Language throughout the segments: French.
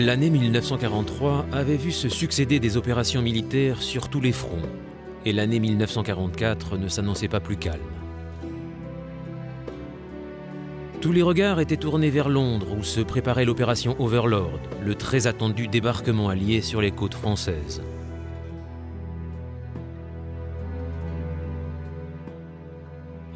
L'année 1943 avait vu se succéder des opérations militaires sur tous les fronts, et l'année 1944 ne s'annonçait pas plus calme. Tous les regards étaient tournés vers Londres, où se préparait l'opération Overlord, le très attendu débarquement allié sur les côtes françaises.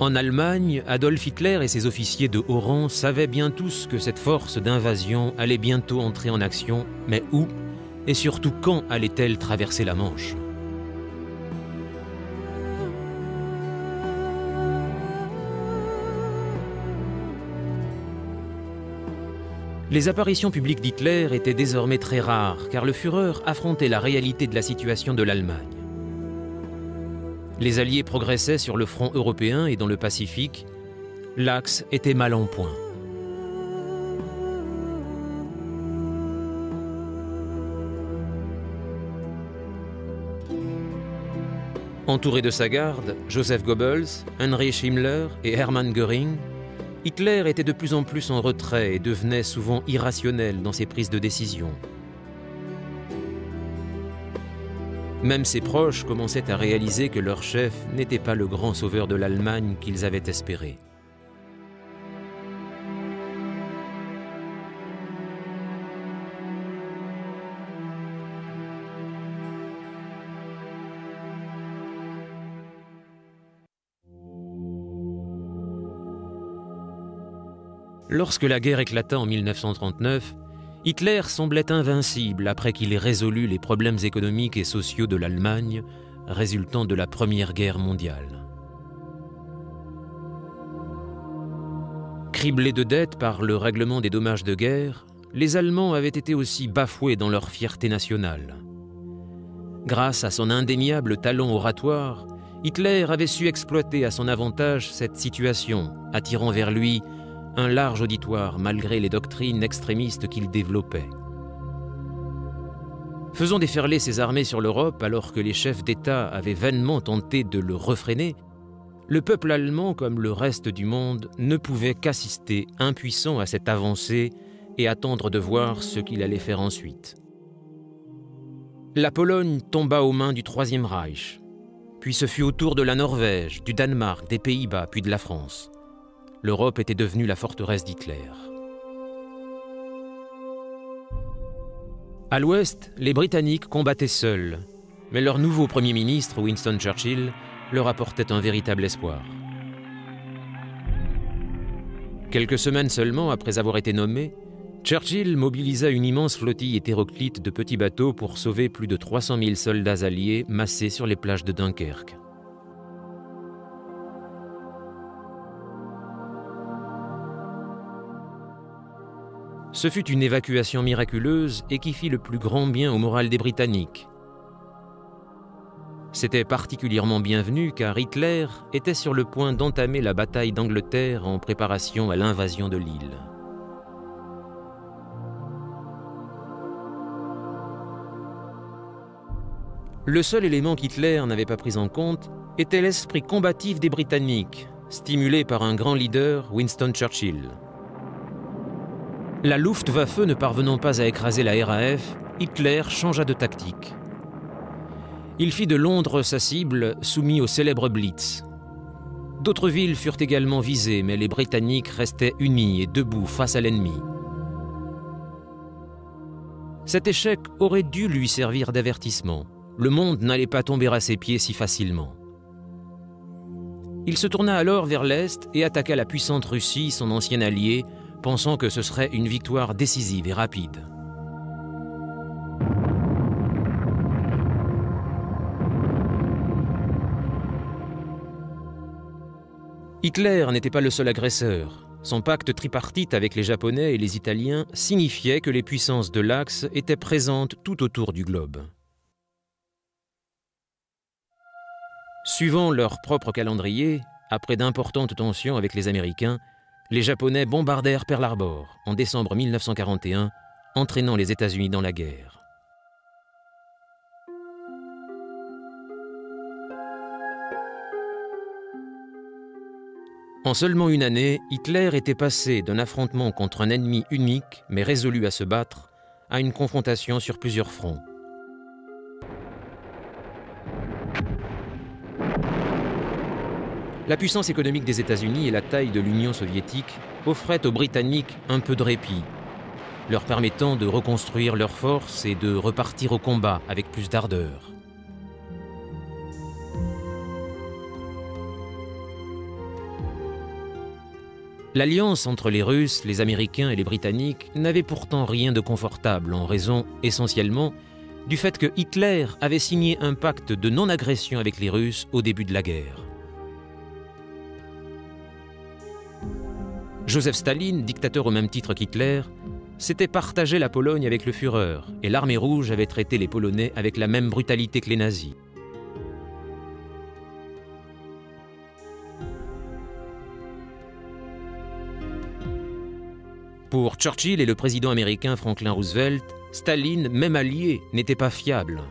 En Allemagne, Adolf Hitler et ses officiers de haut rang savaient bien tous que cette force d'invasion allait bientôt entrer en action, mais où et surtout quand allait-elle traverser la Manche? Les apparitions publiques d'Hitler étaient désormais très rares, car le Führer affrontait la réalité de la situation de l'Allemagne. Les Alliés progressaient sur le front européen et dans le Pacifique. L'Axe était mal en point. Entouré de sa garde, Joseph Goebbels, Heinrich Himmler et Hermann Göring, Hitler était de plus en plus en retrait et devenait souvent irrationnel dans ses prises de décision. Même ses proches commençaient à réaliser que leur chef n'était pas le grand sauveur de l'Allemagne qu'ils avaient espéré. Lorsque la guerre éclata en 1939, Hitler semblait invincible après qu'il ait résolu les problèmes économiques et sociaux de l'Allemagne résultant de la Première Guerre mondiale. Criblés de dettes par le règlement des dommages de guerre, les Allemands avaient été aussi bafoués dans leur fierté nationale. Grâce à son indéniable talent oratoire, Hitler avait su exploiter à son avantage cette situation, attirant vers lui un large auditoire malgré les doctrines extrémistes qu'il développait. Faisant déferler ses armées sur l'Europe alors que les chefs d'État avaient vainement tenté de le refréner, le peuple allemand, comme le reste du monde, ne pouvait qu'assister impuissant à cette avancée et attendre de voir ce qu'il allait faire ensuite. La Pologne tomba aux mains du Troisième Reich, puis ce fut au tour de la Norvège, du Danemark, des Pays-Bas, puis de la France. L'Europe était devenue la forteresse d'Hitler. À l'ouest, les Britanniques combattaient seuls, mais leur nouveau Premier ministre, Winston Churchill, leur apportait un véritable espoir. Quelques semaines seulement après avoir été nommé, Churchill mobilisa une immense flottille hétéroclite de petits bateaux pour sauver plus de 300 000 soldats alliés massés sur les plages de Dunkerque. Ce fut une évacuation miraculeuse et qui fit le plus grand bien au moral des Britanniques. C'était particulièrement bienvenu car Hitler était sur le point d'entamer la bataille d'Angleterre en préparation à l'invasion de l'île. Le seul élément qu'Hitler n'avait pas pris en compte était l'esprit combatif des Britanniques, stimulé par un grand leader, Winston Churchill. La Luftwaffe ne parvenant pas à écraser la RAF, Hitler changea de tactique. Il fit de Londres sa cible, soumis au célèbre Blitz. D'autres villes furent également visées, mais les Britanniques restaient unis et debout face à l'ennemi. Cet échec aurait dû lui servir d'avertissement. Le monde n'allait pas tomber à ses pieds si facilement. Il se tourna alors vers l'Est et attaqua la puissante Russie, son ancien allié, pensant que ce serait une victoire décisive et rapide. Hitler n'était pas le seul agresseur. Son pacte tripartite avec les Japonais et les Italiens signifiait que les puissances de l'Axe étaient présentes tout autour du globe. Suivant leur propre calendrier, après d'importantes tensions avec les Américains, les Japonais bombardèrent Pearl Harbor en décembre 1941, entraînant les États-Unis dans la guerre. En seulement une année, Hitler était passé d'un affrontement contre un ennemi unique, mais résolu à se battre, à une confrontation sur plusieurs fronts. La puissance économique des États-Unis et la taille de l'Union soviétique offraient aux Britanniques un peu de répit, leur permettant de reconstruire leurs forces et de repartir au combat avec plus d'ardeur. L'alliance entre les Russes, les Américains et les Britanniques n'avait pourtant rien de confortable en raison, essentiellement, du fait que Hitler avait signé un pacte de non-agression avec les Russes au début de la guerre. Joseph Staline, dictateur au même titre qu'Hitler, s'était partagé la Pologne avec le Führer et l'armée rouge avait traité les Polonais avec la même brutalité que les nazis. Pour Churchill et le président américain Franklin Roosevelt, Staline, même allié, n'était pas fiable.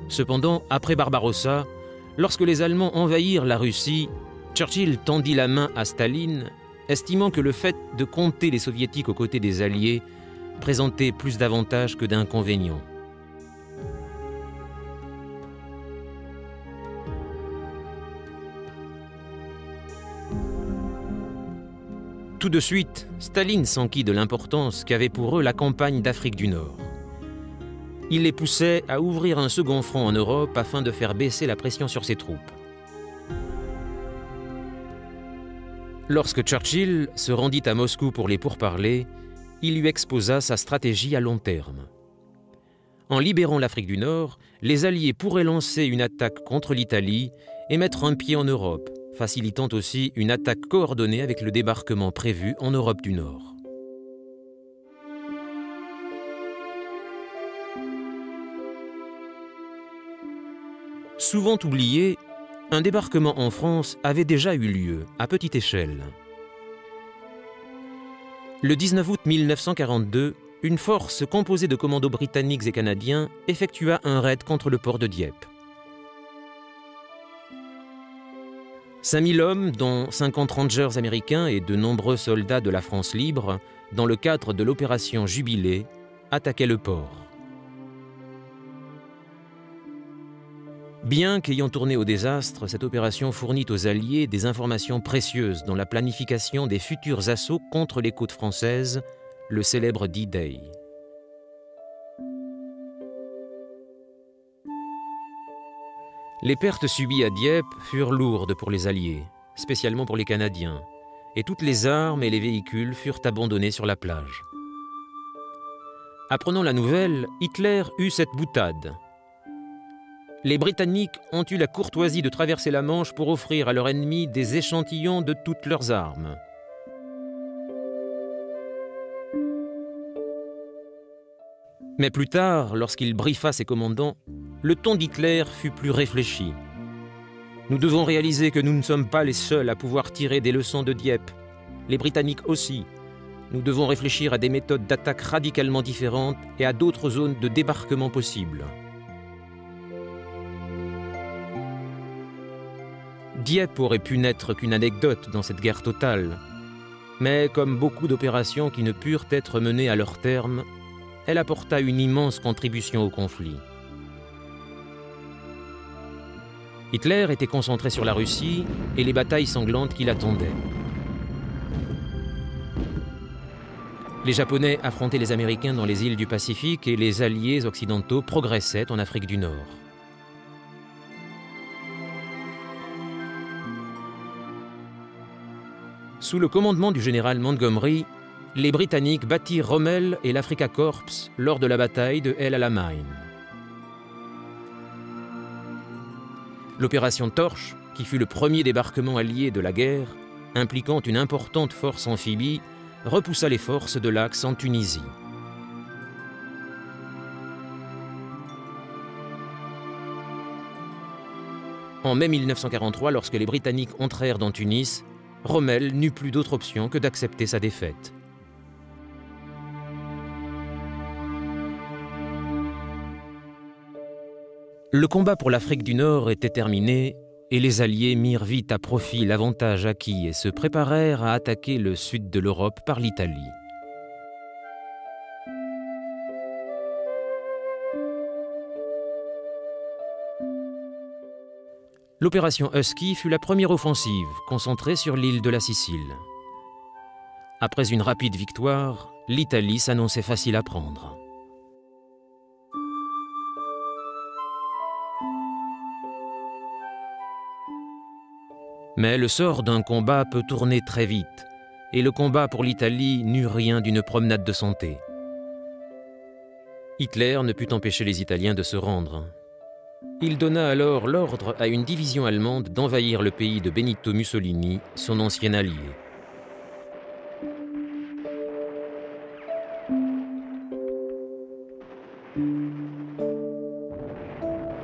Cependant, après Barbarossa, lorsque les Allemands envahirent la Russie, Churchill tendit la main à Staline, estimant que le fait de compter les Soviétiques aux côtés des Alliés présentait plus d'avantages que d'inconvénients. Tout de suite, Staline s'enquit de l'importance qu'avait pour eux la campagne d'Afrique du Nord. Il les poussait à ouvrir un second front en Europe afin de faire baisser la pression sur ses troupes. Lorsque Churchill se rendit à Moscou pour les pourparlers, il lui exposa sa stratégie à long terme. En libérant l'Afrique du Nord, les Alliés pourraient lancer une attaque contre l'Italie et mettre un pied en Europe, facilitant aussi une attaque coordonnée avec le débarquement prévu en Europe du Nord. Souvent oublié, un débarquement en France avait déjà eu lieu, à petite échelle. Le 19 août 1942, une force composée de commandos britanniques et canadiens effectua un raid contre le port de Dieppe. 5000 hommes, dont 50 rangers américains et de nombreux soldats de la France libre, dans le cadre de l'opération Jubilé, attaquaient le port. Bien qu'ayant tourné au désastre, cette opération fournit aux Alliés des informations précieuses dans la planification des futurs assauts contre les côtes françaises, le célèbre D-Day. Les pertes subies à Dieppe furent lourdes pour les Alliés, spécialement pour les Canadiens, et toutes les armes et les véhicules furent abandonnés sur la plage. Apprenant la nouvelle, Hitler eut cette boutade. Les Britanniques ont eu la courtoisie de traverser la Manche pour offrir à leur ennemi des échantillons de toutes leurs armes. Mais plus tard, lorsqu'il briefa ses commandants, le ton d'Hitler fut plus réfléchi. Nous devons réaliser que nous ne sommes pas les seuls à pouvoir tirer des leçons de Dieppe. Les Britanniques aussi. Nous devons réfléchir à des méthodes d'attaque radicalement différentes et à d'autres zones de débarquement possibles. Dieppe aurait pu n'être qu'une anecdote dans cette guerre totale, mais comme beaucoup d'opérations qui ne purent être menées à leur terme, elle apporta une immense contribution au conflit. Hitler était concentré sur la Russie et les batailles sanglantes qui l'attendaient. Les Japonais affrontaient les Américains dans les îles du Pacifique et les Alliés occidentaux progressaient en Afrique du Nord. Sous le commandement du général Montgomery, les Britanniques battirent Rommel et l'Africa Corps lors de la bataille de El Alamein. L'opération Torche, qui fut le premier débarquement allié de la guerre, impliquant une importante force amphibie, repoussa les forces de l'Axe en Tunisie. En mai 1943, lorsque les Britanniques entrèrent dans Tunis, Rommel n'eut plus d'autre option que d'accepter sa défaite. Le combat pour l'Afrique du Nord était terminé et les Alliés mirent vite à profit l'avantage acquis et se préparèrent à attaquer le sud de l'Europe par l'Italie. L'opération Husky fut la première offensive concentrée sur l'île de la Sicile. Après une rapide victoire, l'Italie s'annonçait facile à prendre. Mais le sort d'un combat peut tourner très vite, et le combat pour l'Italie n'eut rien d'une promenade de santé. Hitler ne put empêcher les Italiens de se rendre. Il donna alors l'ordre à une division allemande d'envahir le pays de Benito Mussolini, son ancien allié.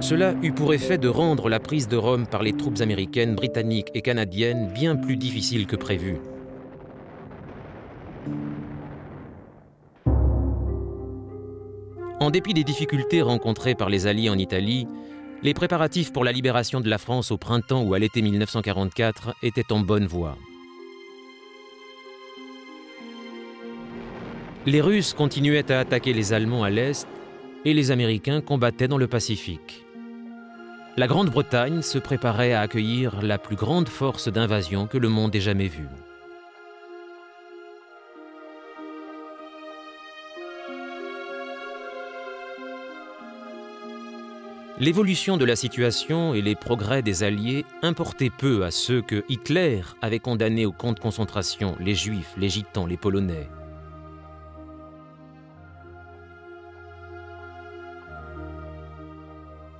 Cela eut pour effet de rendre la prise de Rome par les troupes américaines, britanniques et canadiennes bien plus difficile que prévu. En dépit des difficultés rencontrées par les Alliés en Italie, les préparatifs pour la libération de la France au printemps ou à l'été 1944 étaient en bonne voie. Les Russes continuaient à attaquer les Allemands à l'est et les Américains combattaient dans le Pacifique. La Grande-Bretagne se préparait à accueillir la plus grande force d'invasion que le monde ait jamais vue. L'évolution de la situation et les progrès des Alliés importaient peu à ceux que Hitler avait condamnés au camp de concentration, les Juifs, les Gitans, les Polonais.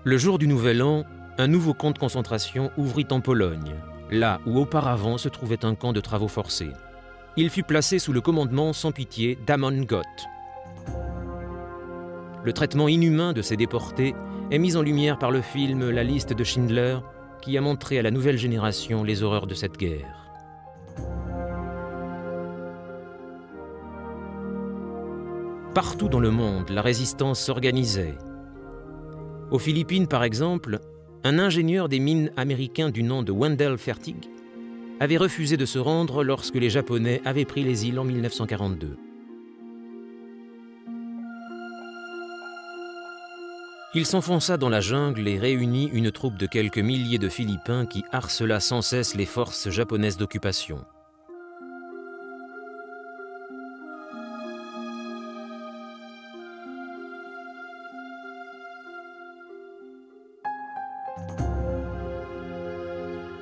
Le jour du Nouvel An, un nouveau camp de concentration ouvrit en Pologne, là où auparavant se trouvait un camp de travaux forcés. Il fut placé sous le commandement sans pitié d'Amon Gott. Le traitement inhumain de ces déportés est mis en lumière par le film La liste de Schindler, qui a montré à la nouvelle génération les horreurs de cette guerre. Partout dans le monde, la résistance s'organisait. Aux Philippines, par exemple, un ingénieur des mines américain du nom de Wendell Fertig avait refusé de se rendre lorsque les Japonais avaient pris les îles en 1942. Il s'enfonça dans la jungle et réunit une troupe de quelques milliers de Philippins qui harcela sans cesse les forces japonaises d'occupation.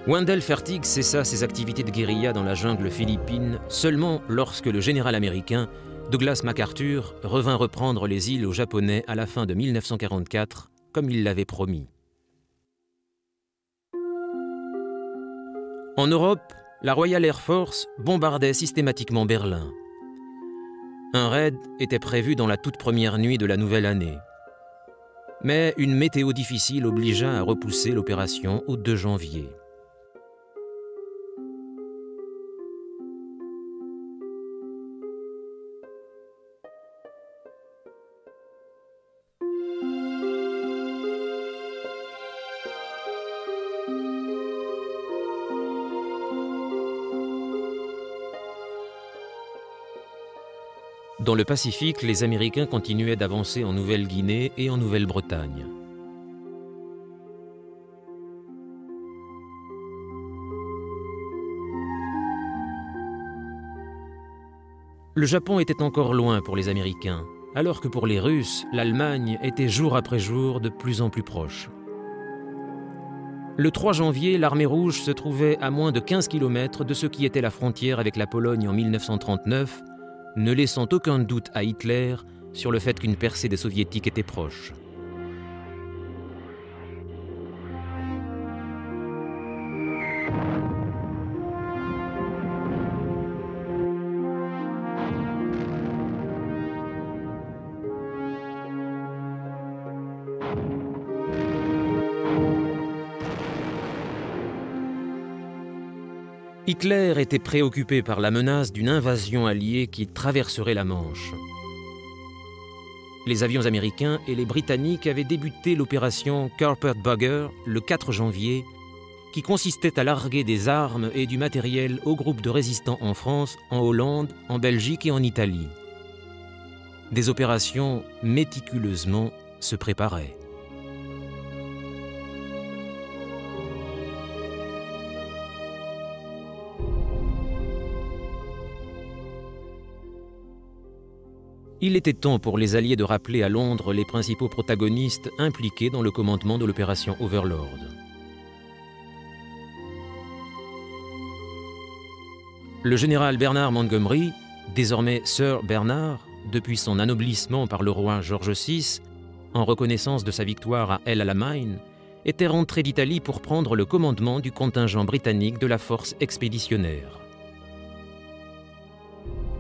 Wendell Fertig cessa ses activités de guérilla dans la jungle philippine seulement lorsque le général américain Douglas MacArthur revint reprendre les îles aux Japonais à la fin de 1944, comme il l'avait promis. En Europe, la Royal Air Force bombardait systématiquement Berlin. Un raid était prévu dans la toute première nuit de la nouvelle année. Mais une météo difficile obligea à repousser l'opération au 2 janvier. Dans le Pacifique, les Américains continuaient d'avancer en Nouvelle-Guinée et en Nouvelle-Bretagne. Le Japon était encore loin pour les Américains, alors que pour les Russes, l'Allemagne était jour après jour de plus en plus proche. Le 3 janvier, l'armée rouge se trouvait à moins de 15 km de ce qui était la frontière avec la Pologne en 1939, ne laissant aucun doute à Hitler sur le fait qu'une percée des Soviétiques était proche. Hitler était préoccupé par la menace d'une invasion alliée qui traverserait la Manche. Les avions américains et les Britanniques avaient débuté l'opération Carpetbagger le 4 janvier, qui consistait à larguer des armes et du matériel aux groupes de résistants en France, en Hollande, en Belgique et en Italie. Des opérations méticuleusement se préparaient. Il était temps pour les Alliés de rappeler à Londres les principaux protagonistes impliqués dans le commandement de l'opération Overlord. Le général Bernard Montgomery, désormais Sir Bernard, depuis son anoblissement par le roi George VI, en reconnaissance de sa victoire à El Alamein, était rentré d'Italie pour prendre le commandement du contingent britannique de la force expéditionnaire.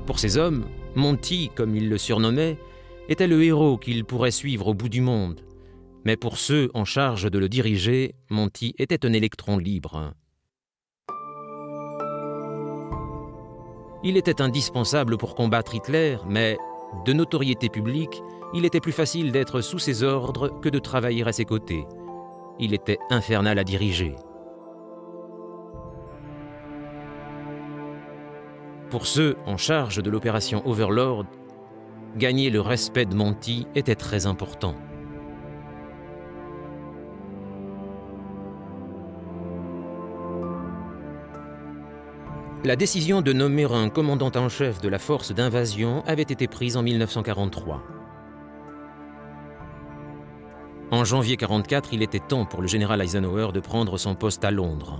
Pour ces hommes, Monty, comme il le surnommait, était le héros qu'il pourrait suivre au bout du monde. Mais pour ceux en charge de le diriger, Monty était un électron libre. Il était indispensable pour combattre Hitler, mais, de notoriété publique, il était plus facile d'être sous ses ordres que de travailler à ses côtés. Il était infernal à diriger. Pour ceux en charge de l'opération Overlord, gagner le respect de Monty était très important. La décision de nommer un commandant en chef de la force d'invasion avait été prise en 1943. En janvier 1944, il était temps pour le général Eisenhower de prendre son poste à Londres.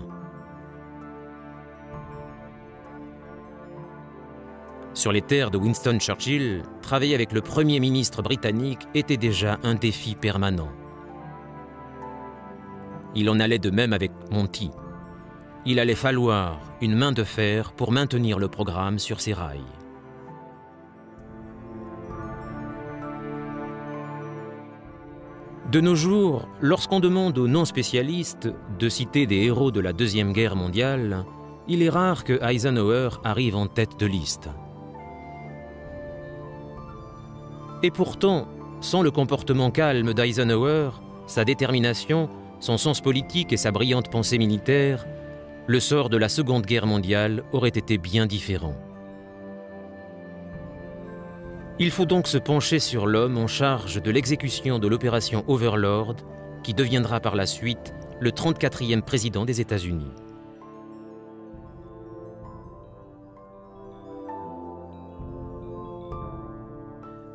Sur les terres de Winston Churchill, travailler avec le Premier ministre britannique était déjà un défi permanent. Il en allait de même avec Monty. Il allait falloir une main de fer pour maintenir le programme sur ses rails. De nos jours, lorsqu'on demande aux non-spécialistes de citer des héros de la Deuxième Guerre mondiale, il est rare que Eisenhower arrive en tête de liste. Et pourtant, sans le comportement calme d'Eisenhower, sa détermination, son sens politique et sa brillante pensée militaire, le sort de la Seconde Guerre mondiale aurait été bien différent. Il faut donc se pencher sur l'homme en charge de l'exécution de l'opération Overlord, qui deviendra par la suite le 34e président des États-Unis.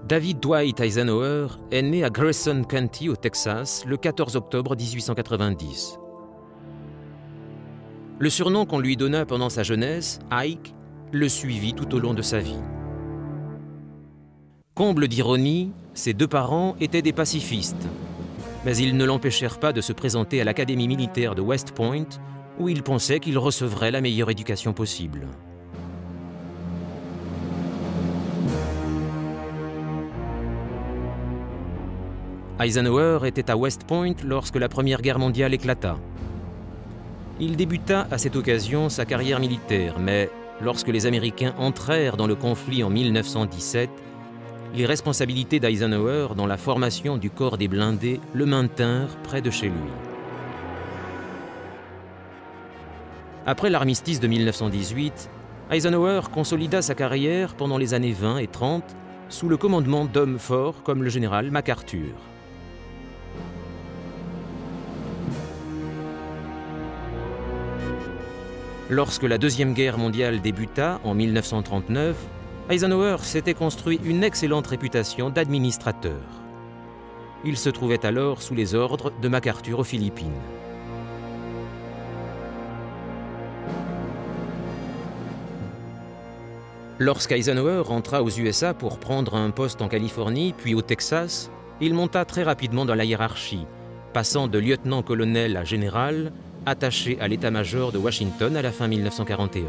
David Dwight Eisenhower est né à Grayson County au Texas le 14 octobre 1890. Le surnom qu'on lui donna pendant sa jeunesse, Ike, le suivit tout au long de sa vie. Comble d'ironie, ses deux parents étaient des pacifistes, mais ils ne l'empêchèrent pas de se présenter à l'académie militaire de West Point, où il pensait qu'il recevrait la meilleure éducation possible. Eisenhower était à West Point lorsque la Première Guerre mondiale éclata. Il débuta à cette occasion sa carrière militaire, mais lorsque les Américains entrèrent dans le conflit en 1917, les responsabilités d'Eisenhower dans la formation du corps des blindés le maintinrent près de chez lui. Après l'armistice de 1918, Eisenhower consolida sa carrière pendant les années 20 et 30 sous le commandement d'hommes forts comme le général MacArthur. Lorsque la Deuxième Guerre mondiale débuta en 1939, Eisenhower s'était construit une excellente réputation d'administrateur. Il se trouvait alors sous les ordres de MacArthur aux Philippines. Lorsqu'Eisenhower rentra aux USA pour prendre un poste en Californie, puis au Texas, il monta très rapidement dans la hiérarchie, passant de lieutenant-colonel à général, attaché à l'état-major de Washington à la fin 1941.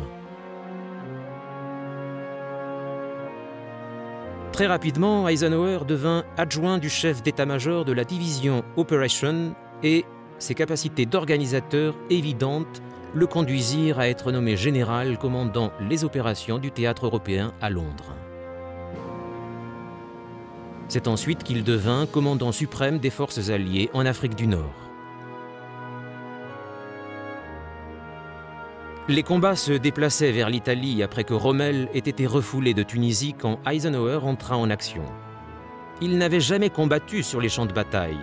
Très rapidement, Eisenhower devint adjoint du chef d'état-major de la division Operation et ses capacités d'organisateur évidentes le conduisirent à être nommé général commandant les opérations du théâtre européen à Londres. C'est ensuite qu'il devint commandant suprême des forces alliées en Afrique du Nord. Les combats se déplaçaient vers l'Italie après que Rommel ait été refoulé de Tunisie quand Eisenhower entra en action. Il n'avait jamais combattu sur les champs de bataille,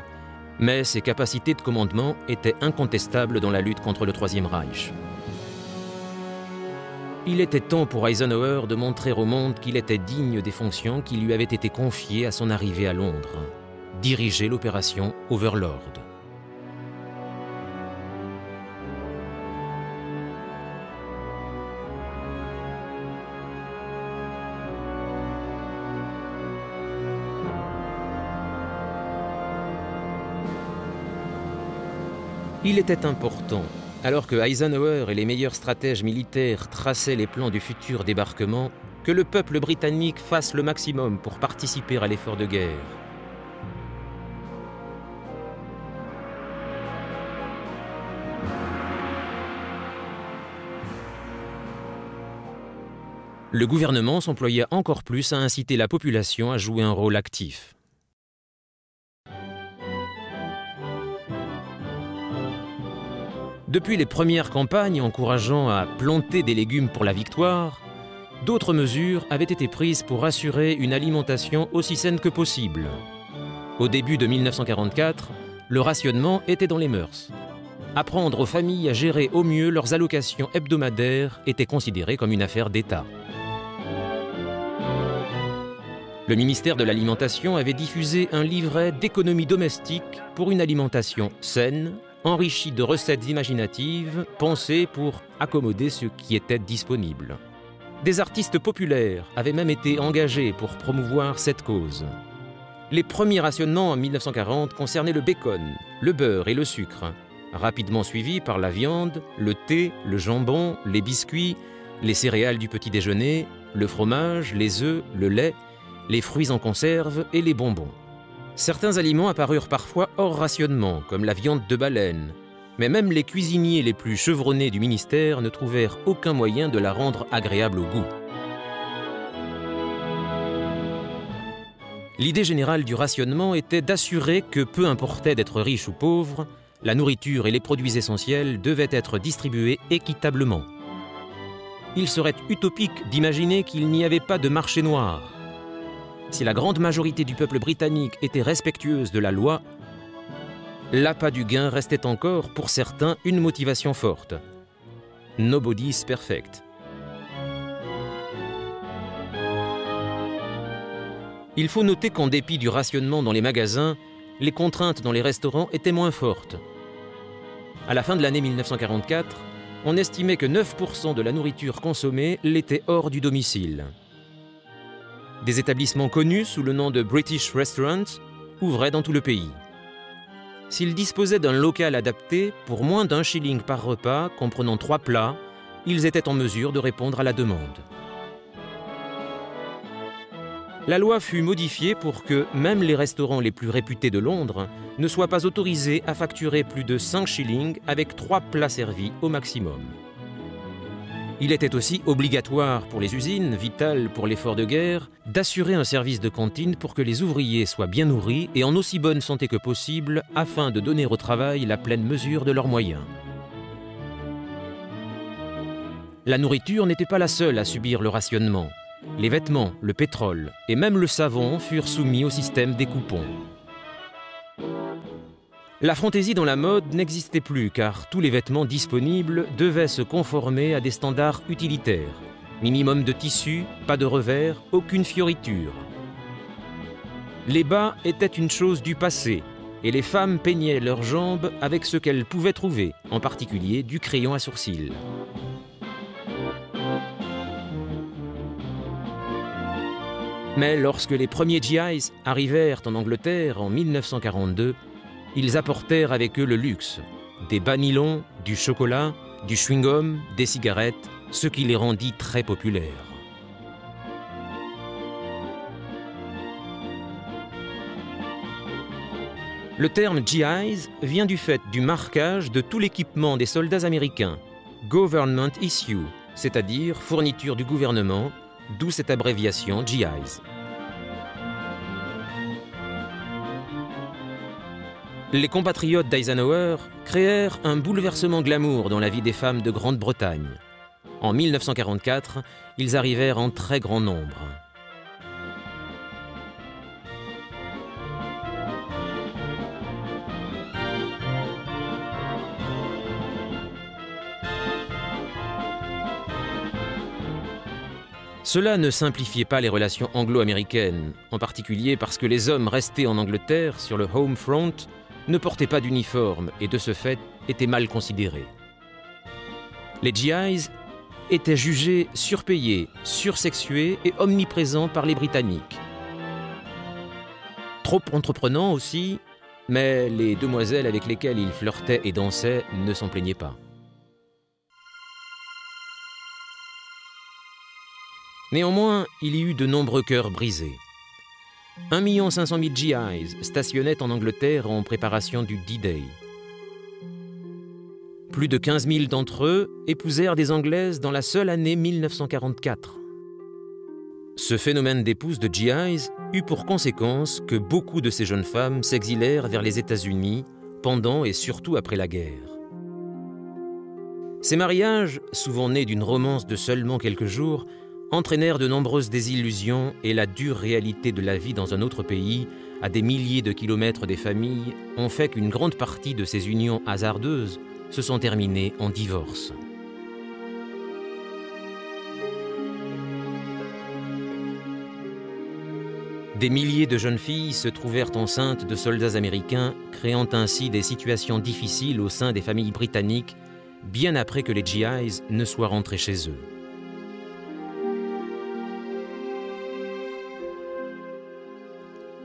mais ses capacités de commandement étaient incontestables dans la lutte contre le Troisième Reich. Il était temps pour Eisenhower de montrer au monde qu'il était digne des fonctions qui lui avaient été confiées à son arrivée à Londres, diriger l'opération Overlord. Il était important, alors que Eisenhower et les meilleurs stratèges militaires traçaient les plans du futur débarquement, que le peuple britannique fasse le maximum pour participer à l'effort de guerre. Le gouvernement s'employait encore plus à inciter la population à jouer un rôle actif. Depuis les premières campagnes encourageant à planter des légumes pour la victoire, d'autres mesures avaient été prises pour assurer une alimentation aussi saine que possible. Au début de 1944, le rationnement était dans les mœurs. Apprendre aux familles à gérer au mieux leurs allocations hebdomadaires était considéré comme une affaire d'État. Le ministère de l'Alimentation avait diffusé un livret d'économie domestique pour une alimentation saine, enrichi de recettes imaginatives, pensées pour accommoder ce qui était disponible. Des artistes populaires avaient même été engagés pour promouvoir cette cause. Les premiers rationnements en 1940 concernaient le bacon, le beurre et le sucre, rapidement suivis par la viande, le thé, le jambon, les biscuits, les céréales du petit déjeuner, le fromage, les œufs, le lait, les fruits en conserve et les bonbons. Certains aliments apparurent parfois hors rationnement, comme la viande de baleine, mais même les cuisiniers les plus chevronnés du ministère ne trouvèrent aucun moyen de la rendre agréable au goût. L'idée générale du rationnement était d'assurer que, peu importait d'être riche ou pauvre, la nourriture et les produits essentiels devaient être distribués équitablement. Il serait utopique d'imaginer qu'il n'y avait pas de marché noir. Si la grande majorité du peuple britannique était respectueuse de la loi, l'appât du gain restait encore, pour certains, une motivation forte. Nobody's perfect. Il faut noter qu'en dépit du rationnement dans les magasins, les contraintes dans les restaurants étaient moins fortes. À la fin de l'année 1944, on estimait que 9% de la nourriture consommée l'était hors du domicile. Des établissements connus sous le nom de British Restaurants ouvraient dans tout le pays. S'ils disposaient d'un local adapté, pour moins d'1 shilling par repas, comprenant 3 plats, ils étaient en mesure de répondre à la demande. La loi fut modifiée pour que même les restaurants les plus réputés de Londres ne soient pas autorisés à facturer plus de 5 shillings avec 3 plats servis au maximum. Il était aussi obligatoire pour les usines, vital pour l'effort de guerre, d'assurer un service de cantine pour que les ouvriers soient bien nourris et en aussi bonne santé que possible afin de donner au travail la pleine mesure de leurs moyens. La nourriture n'était pas la seule à subir le rationnement. Les vêtements, le pétrole et même le savon furent soumis au système des coupons. La fantaisie dans la mode n'existait plus car tous les vêtements disponibles devaient se conformer à des standards utilitaires. Minimum de tissu, pas de revers, aucune fioriture. Les bas étaient une chose du passé et les femmes peignaient leurs jambes avec ce qu'elles pouvaient trouver, en particulier du crayon à sourcils. Mais lorsque les premiers GIs arrivèrent en Angleterre en 1942, ils apportèrent avec eux le luxe, des bas nylons, du chocolat, du chewing-gum, des cigarettes, ce qui les rendit très populaires. Le terme GIs vient du fait du marquage de tout l'équipement des soldats américains, Government Issue, c'est-à-dire fourniture du gouvernement, d'où cette abréviation GIs. Les compatriotes d'Eisenhower créèrent un bouleversement glamour dans la vie des femmes de Grande-Bretagne. En 1944, ils arrivèrent en très grand nombre. Cela ne simplifiait pas les relations anglo-américaines, en particulier parce que les hommes restés en Angleterre sur le home front ne portaient pas d'uniforme et de ce fait étaient mal considérés. Les GIs étaient jugés surpayés, sursexués et omniprésents par les Britanniques. Trop entreprenants aussi, mais les demoiselles avec lesquelles ils flirtaient et dansaient ne s'en plaignaient pas. Néanmoins, il y eut de nombreux cœurs brisés. 1 500 000 GIs stationnaient en Angleterre en préparation du D-Day. Plus de 15 000 d'entre eux épousèrent des Anglaises dans la seule année 1944. Ce phénomène d'épouse de GIs eut pour conséquence que beaucoup de ces jeunes femmes s'exilèrent vers les États-Unis pendant et surtout après la guerre. Ces mariages, souvent nés d'une romance de seulement quelques jours, entraînèrent de nombreuses désillusions et la dure réalité de la vie dans un autre pays, à des milliers de kilomètres des familles, ont fait qu'une grande partie de ces unions hasardeuses se sont terminées en divorce. Des milliers de jeunes filles se trouvèrent enceintes de soldats américains, créant ainsi des situations difficiles au sein des familles britanniques, bien après que les GIs ne soient rentrés chez eux.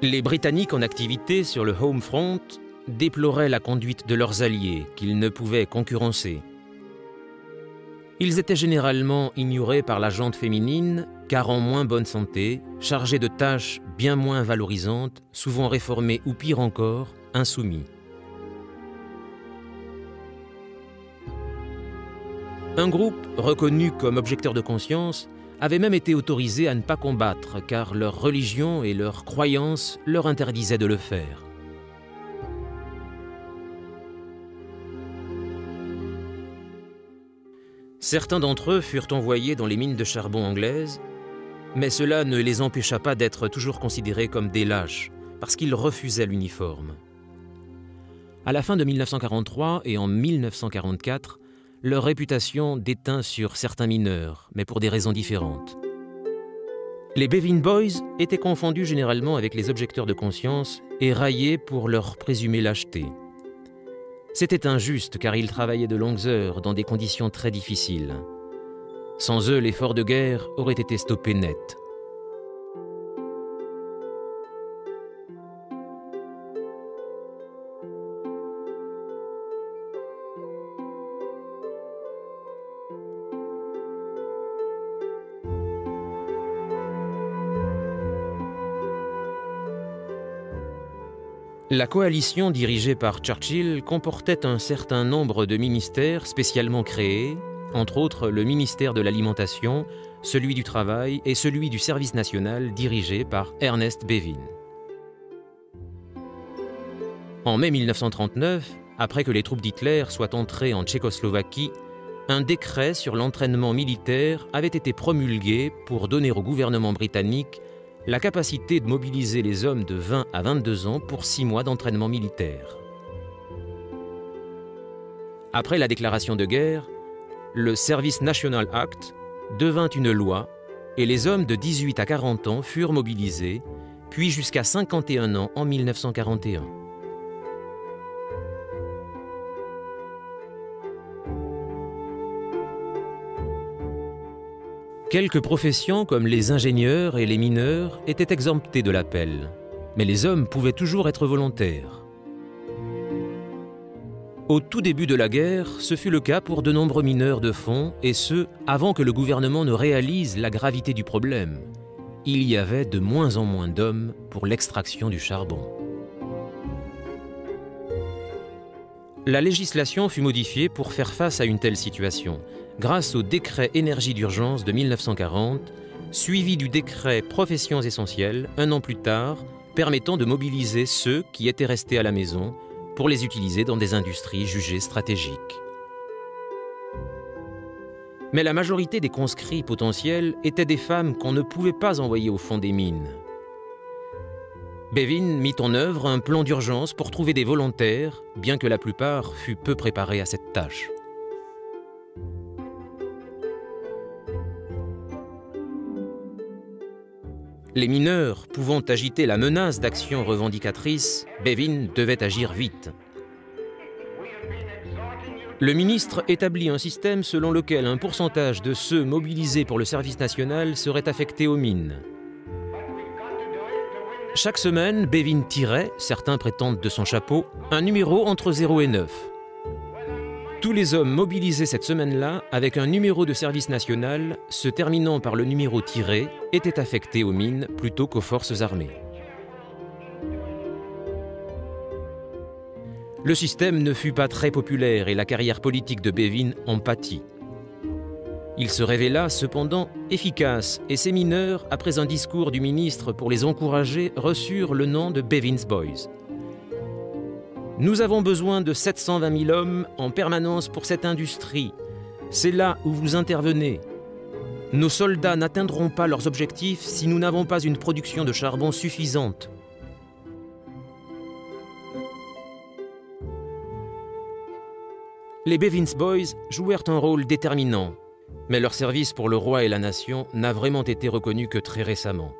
Les Britanniques en activité sur le home front déploraient la conduite de leurs alliés qu'ils ne pouvaient concurrencer. Ils étaient généralement ignorés par la gente féminine car en moins bonne santé, chargés de tâches bien moins valorisantes, souvent réformés ou pire encore, insoumis. Un groupe reconnu comme objecteur de conscience avaient même été autorisés à ne pas combattre car leur religion et leurs croyances leur interdisaient de le faire. Certains d'entre eux furent envoyés dans les mines de charbon anglaises, mais cela ne les empêcha pas d'être toujours considérés comme des lâches parce qu'ils refusaient l'uniforme. À la fin de 1943 et en 1944, leur réputation détint sur certains mineurs, mais pour des raisons différentes. Les Bevin Boys étaient confondus généralement avec les objecteurs de conscience et raillés pour leur présumée lâcheté. C'était injuste car ils travaillaient de longues heures dans des conditions très difficiles. Sans eux, l'effort de guerre aurait été stoppé net. La coalition dirigée par Churchill comportait un certain nombre de ministères spécialement créés, entre autres le ministère de l'Alimentation, celui du Travail et celui du Service national dirigé par Ernest Bevin. En mai 1939, après que les troupes d'Hitler soient entrées en Tchécoslovaquie, un décret sur l'entraînement militaire avait été promulgué pour donner au gouvernement britannique la capacité de mobiliser les hommes de 20 à 22 ans pour 6 mois d'entraînement militaire. Après la déclaration de guerre, le Service National Act devint une loi et les hommes de 18 à 40 ans furent mobilisés, puis jusqu'à 51 ans en 1941. Quelques professions comme les ingénieurs et les mineurs étaient exemptées de l'appel, mais les hommes pouvaient toujours être volontaires. Au tout début de la guerre, ce fut le cas pour de nombreux mineurs de fond, et ce, avant que le gouvernement ne réalise la gravité du problème. Il y avait de moins en moins d'hommes pour l'extraction du charbon. La législation fut modifiée pour faire face à une telle situation, grâce au décret énergie d'urgence de 1940, suivi du décret professions essentielles, un an plus tard, permettant de mobiliser ceux qui étaient restés à la maison pour les utiliser dans des industries jugées stratégiques. Mais la majorité des conscrits potentiels étaient des femmes qu'on ne pouvait pas envoyer au fond des mines. Bevin mit en œuvre un plan d'urgence pour trouver des volontaires, bien que la plupart fût peu préparés à cette tâche. Les mineurs pouvant agiter la menace d'actions revendicatrices, Bevin devait agir vite. Le ministre établit un système selon lequel un pourcentage de ceux mobilisés pour le service national serait affecté aux mines. Chaque semaine, Bevin tirait, certains prétendent de son chapeau, un numéro entre 0 et 9. Tous les hommes mobilisés cette semaine-là, avec un numéro de service national, se terminant par le numéro tiré, étaient affectés aux mines plutôt qu'aux forces armées. Le système ne fut pas très populaire et la carrière politique de Bevin en pâtit. Il se révéla cependant efficace et ces mineurs, après un discours du ministre pour les encourager, reçurent le nom de Bevin's Boys. Nous avons besoin de 720 000 hommes en permanence pour cette industrie. C'est là où vous intervenez. Nos soldats n'atteindront pas leurs objectifs si nous n'avons pas une production de charbon suffisante. Les Bevin's Boys jouèrent un rôle déterminant, mais leur service pour le roi et la nation n'a vraiment été reconnu que très récemment.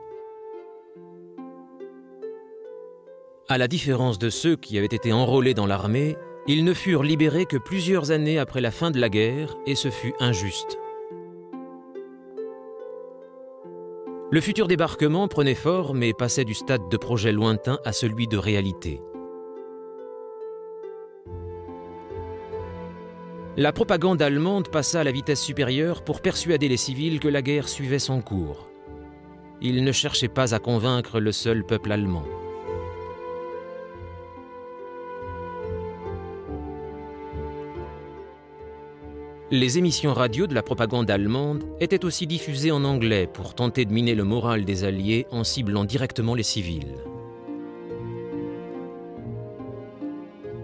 À la différence de ceux qui avaient été enrôlés dans l'armée, ils ne furent libérés que plusieurs années après la fin de la guerre et ce fut injuste. Le futur débarquement prenait forme et passait du stade de projet lointain à celui de réalité. La propagande allemande passa à la vitesse supérieure pour persuader les civils que la guerre suivait son cours. Ils ne cherchaient pas à convaincre le seul peuple allemand. Les émissions radio de la propagande allemande étaient aussi diffusées en anglais pour tenter de miner le moral des Alliés en ciblant directement les civils.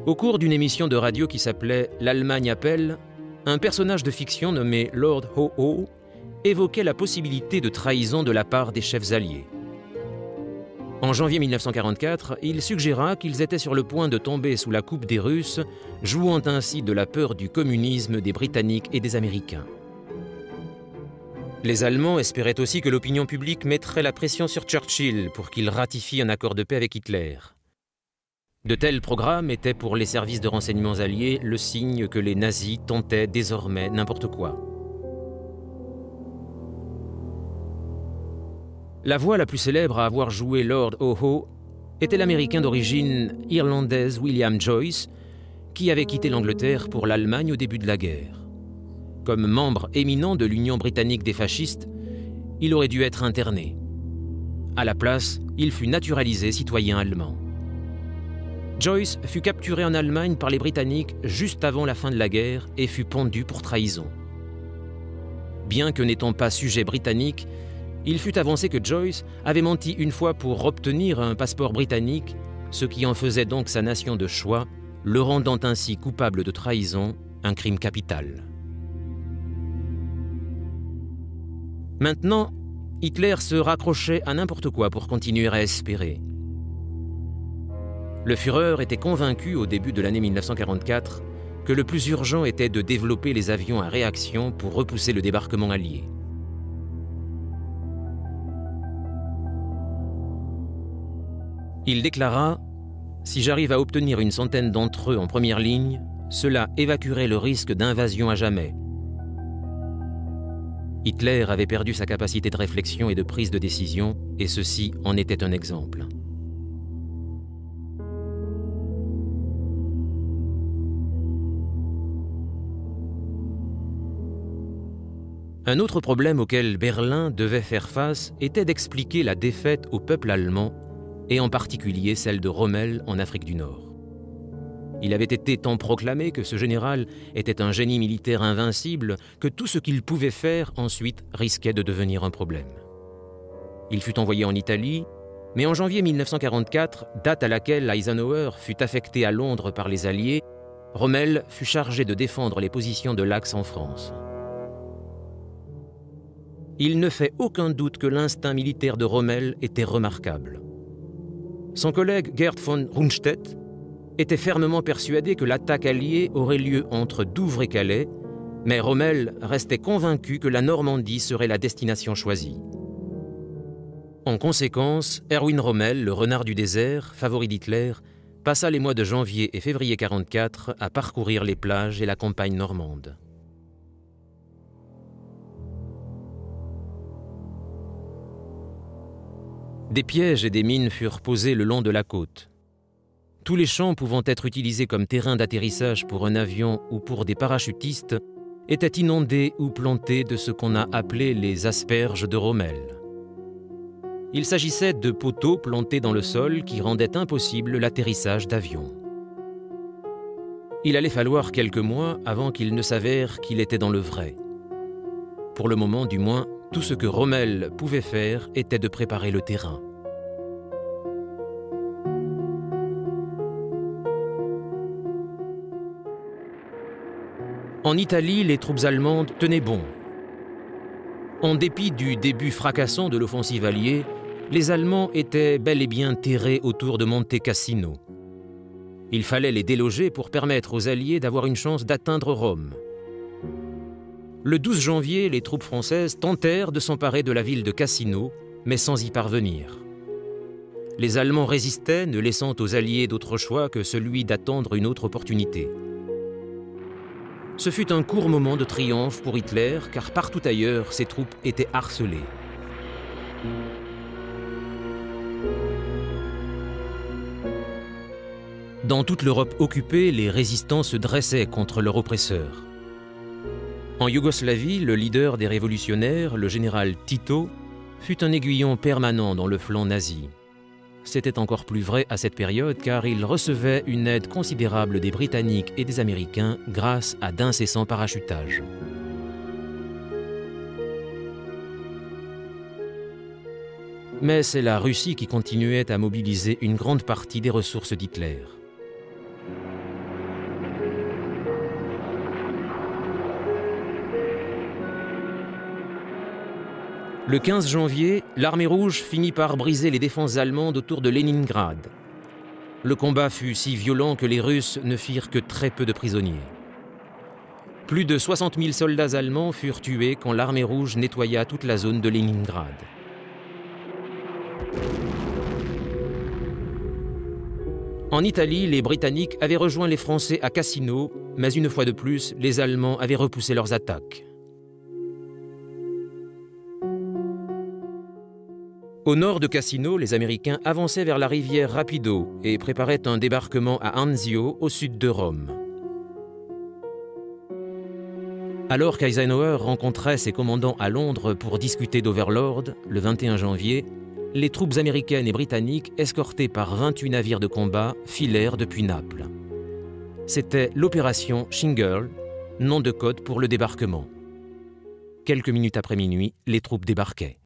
Au cours d'une émission de radio qui s'appelait « L'Allemagne appelle », un personnage de fiction nommé Lord Ho-Ho évoquait la possibilité de trahison de la part des chefs alliés. En janvier 1944, il suggéra qu'ils étaient sur le point de tomber sous la coupe des Russes, jouant ainsi de la peur du communisme des Britanniques et des Américains. Les Allemands espéraient aussi que l'opinion publique mettrait la pression sur Churchill pour qu'il ratifie un accord de paix avec Hitler. De tels programmes étaient pour les services de renseignements alliés le signe que les nazis tentaient désormais n'importe quoi. La voix la plus célèbre à avoir joué Lord Ho-Ho était l'Américain d'origine irlandaise William Joyce, qui avait quitté l'Angleterre pour l'Allemagne au début de la guerre. Comme membre éminent de l'Union britannique des fascistes, il aurait dû être interné. À la place, il fut naturalisé citoyen allemand. Joyce fut capturé en Allemagne par les Britanniques juste avant la fin de la guerre et fut pendu pour trahison. Bien que n'étant pas sujet britannique, il fut avancé que Joyce avait menti une fois pour obtenir un passeport britannique, ce qui en faisait donc sa nation de choix, le rendant ainsi coupable de trahison, un crime capital. Maintenant, Hitler se raccrochait à n'importe quoi pour continuer à espérer. Le Führer était convaincu au début de l'année 1944 que le plus urgent était de développer les avions à réaction pour repousser le débarquement allié. Il déclara « Si j'arrive à obtenir une centaine d'entre eux en première ligne, cela évacuerait le risque d'invasion à jamais. » Hitler avait perdu sa capacité de réflexion et de prise de décision, et ceci en était un exemple. Un autre problème auquel Berlin devait faire face était d'expliquer la défaite au peuple allemand, et en particulier celle de Rommel en Afrique du Nord. Il avait été tant proclamé que ce général était un génie militaire invincible que tout ce qu'il pouvait faire ensuite risquait de devenir un problème. Il fut envoyé en Italie, mais en janvier 1944, date à laquelle Eisenhower fut affecté à Londres par les Alliés, Rommel fut chargé de défendre les positions de l'Axe en France. Il ne fait aucun doute que l'instinct militaire de Rommel était remarquable. Son collègue Gerd von Rundstedt était fermement persuadé que l'attaque alliée aurait lieu entre Douvres et Calais, mais Rommel restait convaincu que la Normandie serait la destination choisie. En conséquence, Erwin Rommel, le renard du désert, favori d'Hitler, passa les mois de janvier et février 1944 à parcourir les plages et la campagne normande. Des pièges et des mines furent posés le long de la côte. Tous les champs pouvant être utilisés comme terrain d'atterrissage pour un avion ou pour des parachutistes étaient inondés ou plantés de ce qu'on a appelé les asperges de Rommel. Il s'agissait de poteaux plantés dans le sol qui rendaient impossible l'atterrissage d'avions. Il allait falloir quelques mois avant qu'il ne s'avère qu'il était dans le vrai. Pour le moment, du moins, tout ce que Rommel pouvait faire était de préparer le terrain. En Italie, les troupes allemandes tenaient bon. En dépit du début fracassant de l'offensive alliée, les Allemands étaient bel et bien terrés autour de Monte Cassino. Il fallait les déloger pour permettre aux Alliés d'avoir une chance d'atteindre Rome. Le 12 janvier, les troupes françaises tentèrent de s'emparer de la ville de Cassino, mais sans y parvenir. Les Allemands résistaient, ne laissant aux Alliés d'autre choix que celui d'attendre une autre opportunité. Ce fut un court moment de triomphe pour Hitler, car partout ailleurs, ses troupes étaient harcelées. Dans toute l'Europe occupée, les résistants se dressaient contre leurs oppresseurs. En Yougoslavie, le leader des révolutionnaires, le général Tito, fut un aiguillon permanent dans le flanc nazi. C'était encore plus vrai à cette période car il recevait une aide considérable des Britanniques et des Américains grâce à d'incessants parachutages. Mais c'est la Russie qui continuait à mobiliser une grande partie des ressources d'Hitler. Le 15 janvier, l'armée rouge finit par briser les défenses allemandes autour de Leningrad. Le combat fut si violent que les Russes ne firent que très peu de prisonniers. Plus de 60 000 soldats allemands furent tués quand l'armée rouge nettoya toute la zone de Leningrad. En Italie, les Britanniques avaient rejoint les Français à Cassino, mais une fois de plus, les Allemands avaient repoussé leurs attaques. Au nord de Cassino, les Américains avançaient vers la rivière Rapido et préparaient un débarquement à Anzio, au sud de Rome. Alors qu'Eisenhower rencontrait ses commandants à Londres pour discuter d'Overlord, le 21 janvier, les troupes américaines et britanniques, escortées par 28 navires de combat, filèrent depuis Naples. C'était l'opération Shingle, nom de code pour le débarquement. Quelques minutes après minuit, les troupes débarquaient.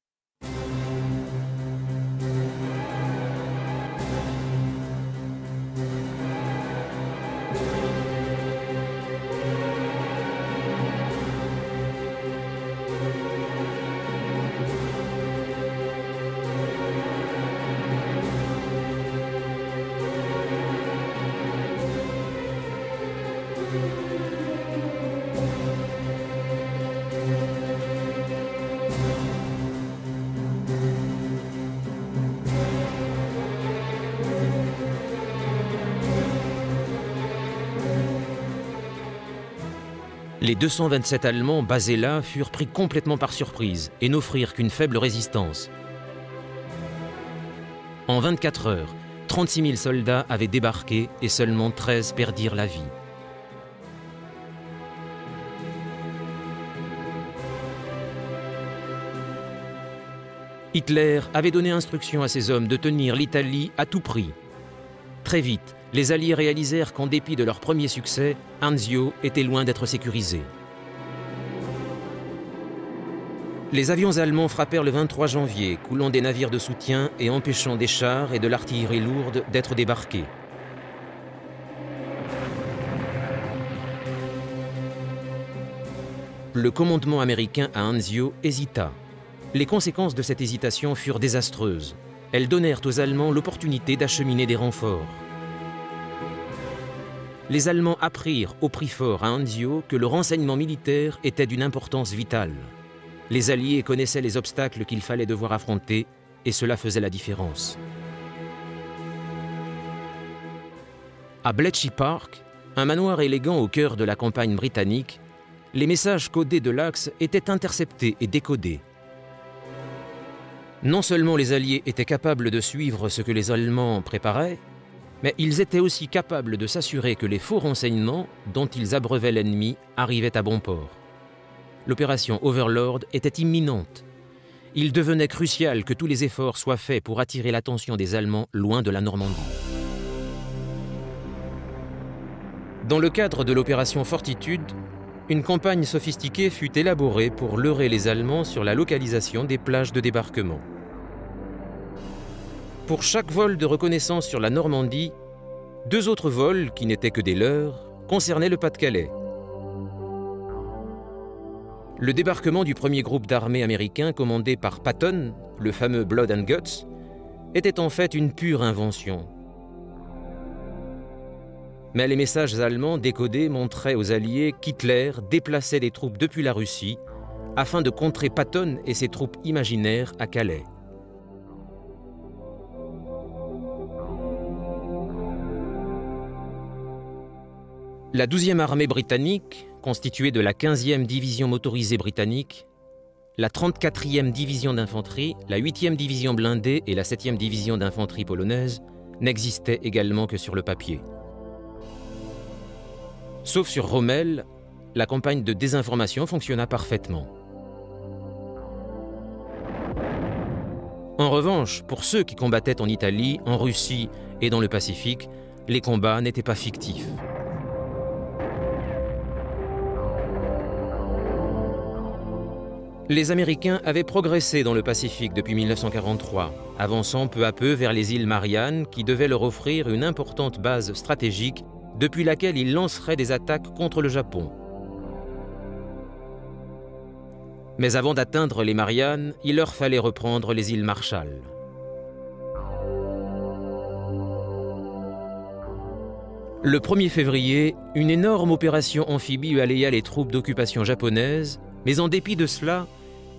Les 227 Allemands basés là furent pris complètement par surprise et n'offrirent qu'une faible résistance. En 24 heures, 36 000 soldats avaient débarqué et seulement 13 perdirent la vie. Hitler avait donné instruction à ses hommes de tenir l'Italie à tout prix. Très vite, les Alliés réalisèrent qu'en dépit de leur premier succès, Anzio était loin d'être sécurisé. Les avions allemands frappèrent le 23 janvier, coulant des navires de soutien et empêchant des chars et de l'artillerie lourde d'être débarqués. Le commandement américain à Anzio hésita. Les conséquences de cette hésitation furent désastreuses. Elles donnèrent aux Allemands l'opportunité d'acheminer des renforts. Les Allemands apprirent au prix fort à Anzio que le renseignement militaire était d'une importance vitale. Les Alliés connaissaient les obstacles qu'il fallait devoir affronter et cela faisait la différence. À Bletchley Park, un manoir élégant au cœur de la campagne britannique, les messages codés de l'Axe étaient interceptés et décodés. Non seulement les Alliés étaient capables de suivre ce que les Allemands préparaient, mais ils étaient aussi capables de s'assurer que les faux renseignements dont ils abreuvaient l'ennemi arrivaient à bon port. L'opération Overlord était imminente. Il devenait crucial que tous les efforts soient faits pour attirer l'attention des Allemands loin de la Normandie. Dans le cadre de l'opération Fortitude, une campagne sophistiquée fut élaborée pour leurrer les Allemands sur la localisation des plages de débarquement. Pour chaque vol de reconnaissance sur la Normandie, 2 autres vols, qui n'étaient que des leurres, concernaient le Pas-de-Calais. Le débarquement du premier groupe d'armées américain commandé par Patton, le fameux Blood and Guts, était en fait une pure invention. Mais les messages allemands décodés montraient aux Alliés qu'Hitler déplaçait des troupes depuis la Russie afin de contrer Patton et ses troupes imaginaires à Calais. La 12e armée britannique, constituée de la 15e division motorisée britannique, la 34e division d'infanterie, la 8e division blindée et la 7e division d'infanterie polonaise, n'existaient également que sur le papier. Sauf sur Rommel, la campagne de désinformation fonctionna parfaitement. En revanche, pour ceux qui combattaient en Italie, en Russie et dans le Pacifique, les combats n'étaient pas fictifs. Les Américains avaient progressé dans le Pacifique depuis 1943, avançant peu à peu vers les îles Mariannes qui devaient leur offrir une importante base stratégique depuis laquelle ils lanceraient des attaques contre le Japon. Mais avant d'atteindre les Mariannes, il leur fallait reprendre les îles Marshall. Le 1er février, une énorme opération amphibie alléa les troupes d'occupation japonaises, mais en dépit de cela,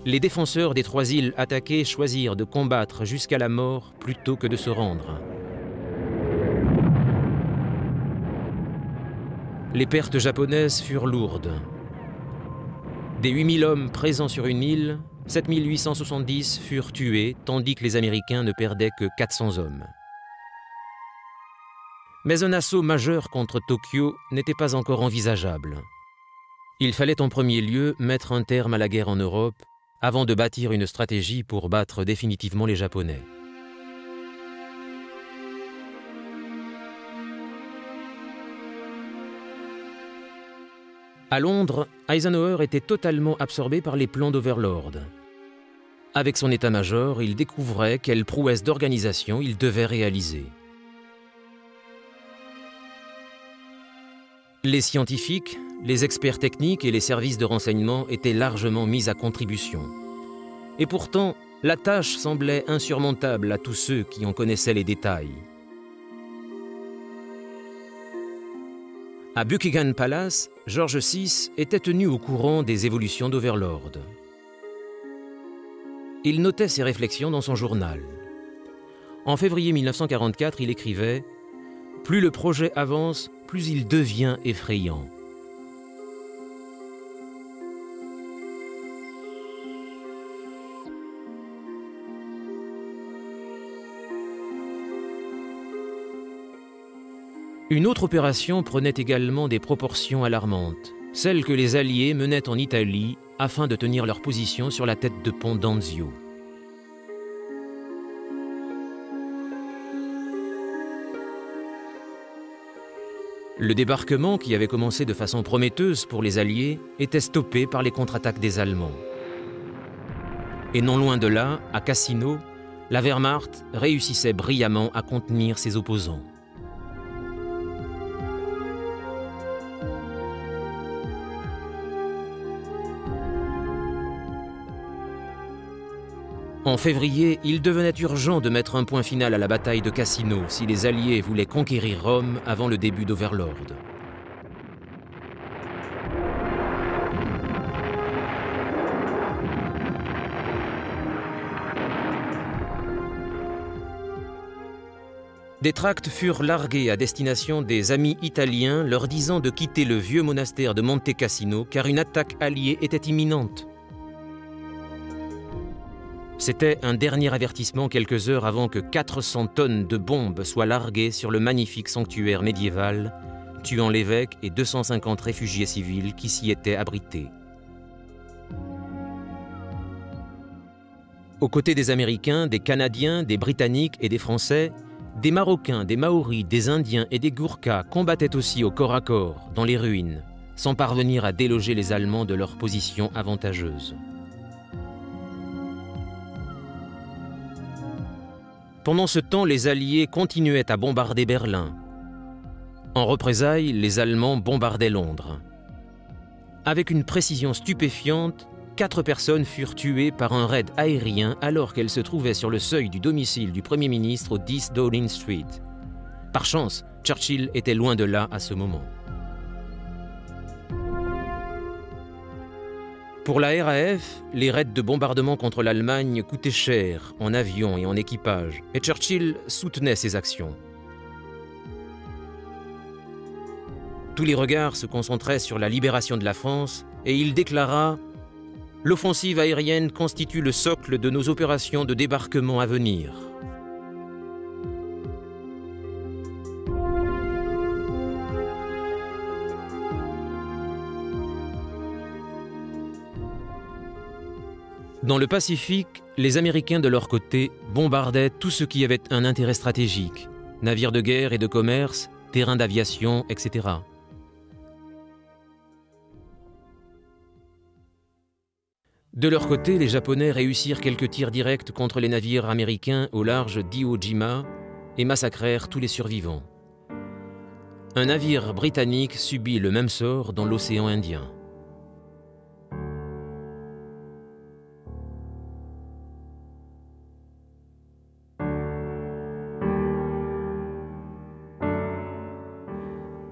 les défenseurs des 3 îles attaquées choisirent de combattre jusqu'à la mort plutôt que de se rendre. Les pertes japonaises furent lourdes. Des 8000 hommes présents sur une île, 7870 furent tués, tandis que les Américains ne perdaient que 400 hommes. Mais un assaut majeur contre Tokyo n'était pas encore envisageable. Il fallait en premier lieu mettre un terme à la guerre en Europe avant de bâtir une stratégie pour battre définitivement les Japonais. À Londres, Eisenhower était totalement absorbé par les plans d'Overlord. Avec son état-major, il découvrait quelle prouesse d'organisation il devait réaliser. Les scientifiques, les experts techniques et les services de renseignement étaient largement mis à contribution. Et pourtant, la tâche semblait insurmontable à tous ceux qui en connaissaient les détails. À Buckingham Palace, George VI était tenu au courant des évolutions d'Overlord. Il notait ses réflexions dans son journal. En février 1944, il écrivait « Plus le projet avance, plus il devient effrayant. » Une autre opération prenait également des proportions alarmantes, celle que les Alliés menaient en Italie afin de tenir leur position sur la tête de pont d'Anzio. Le débarquement, qui avait commencé de façon prometteuse pour les Alliés, était stoppé par les contre-attaques des Allemands. Et non loin de là, à Cassino, la Wehrmacht réussissait brillamment à contenir ses opposants. En février, il devenait urgent de mettre un point final à la bataille de Cassino si les Alliés voulaient conquérir Rome avant le début d'Overlord. Des tracts furent largués à destination des amis italiens leur disant de quitter le vieux monastère de Monte Cassino car une attaque alliée était imminente. C'était un dernier avertissement quelques heures avant que 400 tonnes de bombes soient larguées sur le magnifique sanctuaire médiéval, tuant l'évêque et 250 réfugiés civils qui s'y étaient abrités. Aux côtés des Américains, des Canadiens, des Britanniques et des Français, des Marocains, des Maoris, des Indiens et des Gourkhas combattaient aussi au corps à corps, dans les ruines, sans parvenir à déloger les Allemands de leur position avantageuse. Pendant ce temps, les Alliés continuaient à bombarder Berlin. En représailles, les Allemands bombardaient Londres. Avec une précision stupéfiante, 4 personnes furent tuées par un raid aérien alors qu'elles se trouvaient sur le seuil du domicile du Premier ministre au 10 Downing Street. Par chance, Churchill était loin de là à ce moment. Pour la RAF, les raids de bombardement contre l'Allemagne coûtaient cher en avions et en équipage, et Churchill soutenait ces actions. Tous les regards se concentraient sur la libération de la France, et il déclara « L'offensive aérienne constitue le socle de nos opérations de débarquement à venir. » Dans le Pacifique, les Américains de leur côté bombardaient tout ce qui avait un intérêt stratégique, navires de guerre et de commerce, terrains d'aviation, etc. De leur côté, les Japonais réussirent quelques tirs directs contre les navires américains au large d'Iwo Jima et massacrèrent tous les survivants. Un navire britannique subit le même sort dans l'océan Indien.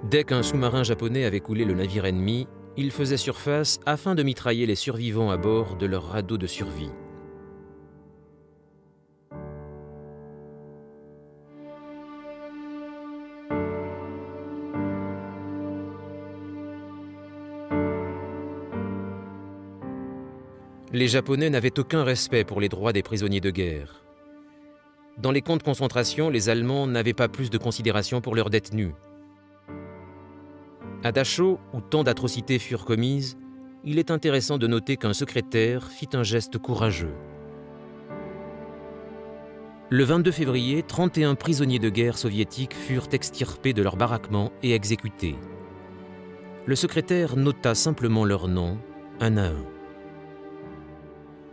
Dès qu'un sous-marin japonais avait coulé le navire ennemi, il faisait surface afin de mitrailler les survivants à bord de leur radeau de survie. Les Japonais n'avaient aucun respect pour les droits des prisonniers de guerre. Dans les camps de concentration, les Allemands n'avaient pas plus de considération pour leurs détenus. À Dachau, où tant d'atrocités furent commises, il est intéressant de noter qu'un secrétaire fit un geste courageux. Le 22 février, 31 prisonniers de guerre soviétiques furent extirpés de leur baraquement et exécutés. Le secrétaire nota simplement leurs noms, un à un.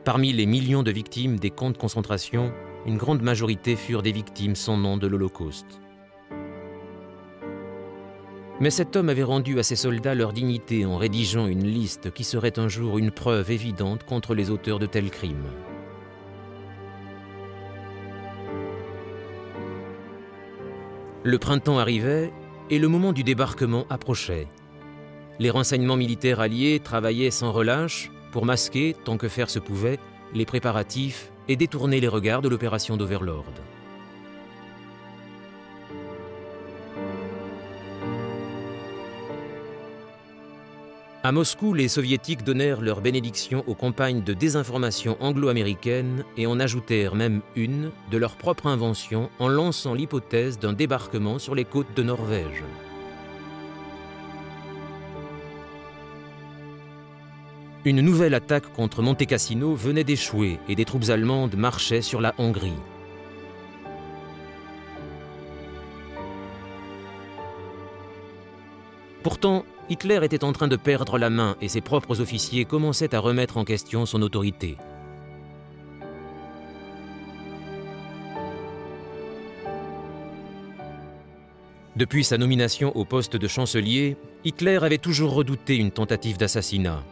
Parmi les millions de victimes des camps de concentration, une grande majorité furent des victimes sans nom de l'Holocauste. Mais cet homme avait rendu à ses soldats leur dignité en rédigeant une liste qui serait un jour une preuve évidente contre les auteurs de tels crimes. Le printemps arrivait et le moment du débarquement approchait. Les renseignements militaires alliés travaillaient sans relâche pour masquer, tant que faire se pouvait, les préparatifs et détourner les regards de l'opération d'Overlord. À Moscou, les Soviétiques donnèrent leur bénédiction aux campagnes de désinformation anglo-américaines et en ajoutèrent même une de leur propre invention en lançant l'hypothèse d'un débarquement sur les côtes de Norvège. Une nouvelle attaque contre Monte Cassino venait d'échouer et des troupes allemandes marchaient sur la Hongrie. Pourtant, Hitler était en train de perdre la main et ses propres officiers commençaient à remettre en question son autorité. Depuis sa nomination au poste de chancelier, Hitler avait toujours redouté une tentative d'assassinat.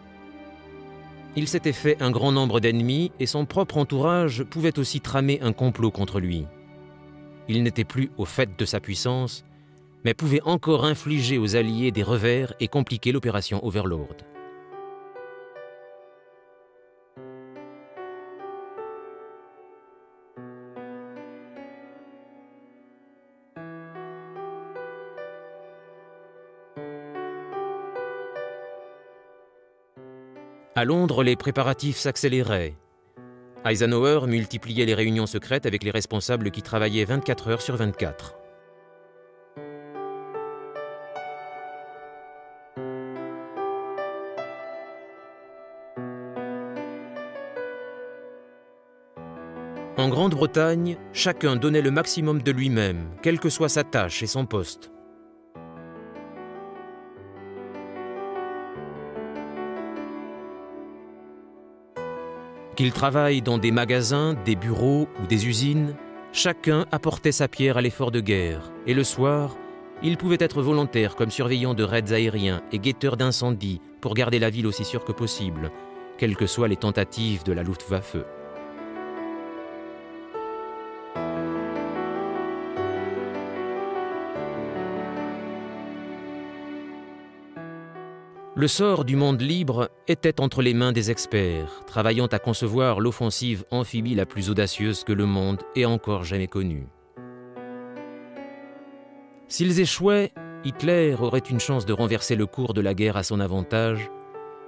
Il s'était fait un grand nombre d'ennemis et son propre entourage pouvait aussi tramer un complot contre lui. Il n'était plus au fait de sa puissance, mais pouvait encore infliger aux Alliés des revers et compliquer l'opération Overlord. À Londres, les préparatifs s'accéléraient. Eisenhower multipliait les réunions secrètes avec les responsables qui travaillaient 24 heures sur 24. En Grande-Bretagne, chacun donnait le maximum de lui-même, quelle que soit sa tâche et son poste. Qu'il travaille dans des magasins, des bureaux ou des usines, chacun apportait sa pierre à l'effort de guerre. Et le soir, il pouvait être volontaire comme surveillant de raids aériens et guetteur d'incendies pour garder la ville aussi sûre que possible, quelles que soient les tentatives de la Luftwaffe. Le sort du monde libre était entre les mains des experts, travaillant à concevoir l'offensive amphibie la plus audacieuse que le monde ait encore jamais connue. S'ils échouaient, Hitler aurait une chance de renverser le cours de la guerre à son avantage,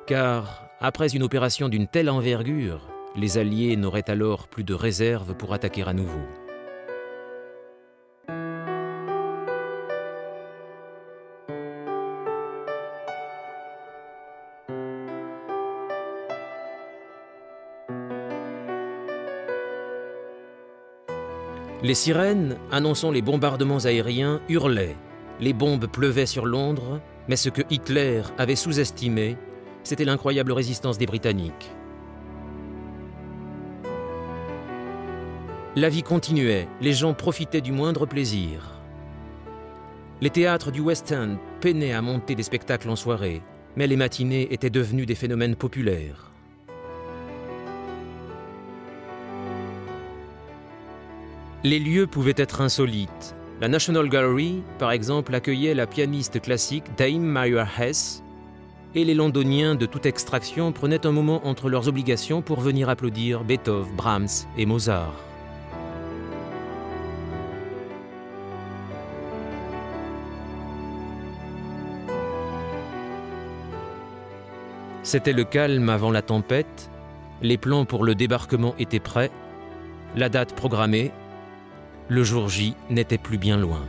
car, après une opération d'une telle envergure, les Alliés n'auraient alors plus de réserve pour attaquer à nouveau. Les sirènes, annonçant les bombardements aériens, hurlaient. Les bombes pleuvaient sur Londres, mais ce que Hitler avait sous-estimé, c'était l'incroyable résistance des Britanniques. La vie continuait, les gens profitaient du moindre plaisir. Les théâtres du West End peinaient à monter des spectacles en soirée, mais les matinées étaient devenues des phénomènes populaires. Les lieux pouvaient être insolites. La National Gallery, par exemple, accueillait la pianiste classique Dame Maya Hess, et les londoniens de toute extraction prenaient un moment entre leurs obligations pour venir applaudir Beethoven, Brahms et Mozart. C'était le calme avant la tempête, les plans pour le débarquement étaient prêts, la date programmée, le jour J n'était plus bien loin.